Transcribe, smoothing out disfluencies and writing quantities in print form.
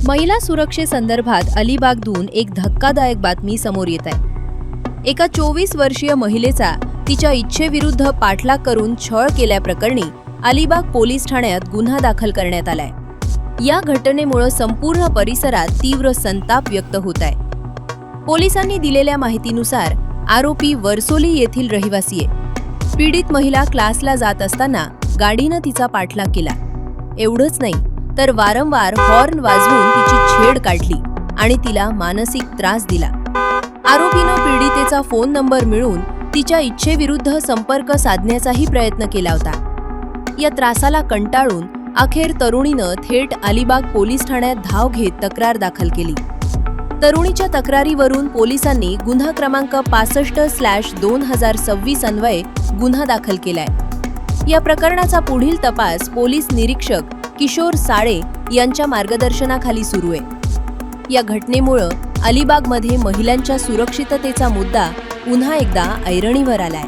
महिला सुरक्षेसंदर्भात अलिबागहून एक धक्कादायक बातमी समोर येत आहे। एका 24 वर्षीय महिलेचा तिच्या इच्छेविरुद्ध पाठलाग करून छळ केल्याप्रकरणी अलिबाग पोलीस ठाण्यात गुन्हा दाखल करण्यात आलाय। या घटनेमुळे संपूर्ण परिसरात तीव्र संताप व्यक्त होत आहे। पोलिसांनी दिलेल्या माहितीनुसार आरोपी वर्सोली येथील रहिवासी आहे। पीडित महिला क्लासला जात असताना गाडीनं तिचा पाठलाग केला। एवढंच नाही तर वारंवार हॉर्न वाजवून तिची छेड काढली आणि तिला मानसिक त्रास दिला। आरोपीनं पीडितेचा फोन नंबर मिळवून तिच्या इच्छेविरुद्ध संपर्क साधण्याचाही प्रयत्न केला होता। या त्रासाला कंटाळून अखेर तरुणीनं थेट अलिबाग पोलीस ठाण्यात धाव घेत तक्रार दाखल केली। तरुणीच्या तक्रारीवरून पोलिसांनी गुन्हा क्रमांक 65/2026 अन्वये गुन्हा दाखल केलाय। या प्रकरणाचा पुढील तपास पोलीस निरीक्षक किशोर साळे यांच्या मार्गदर्शनाखाली सुरू आहे। या घटनेमुळे अलिबागमध्ये महिलांच्या सुरक्षिततेचा मुद्दा पुन्हा एकदा ऐरणीवर आलाय।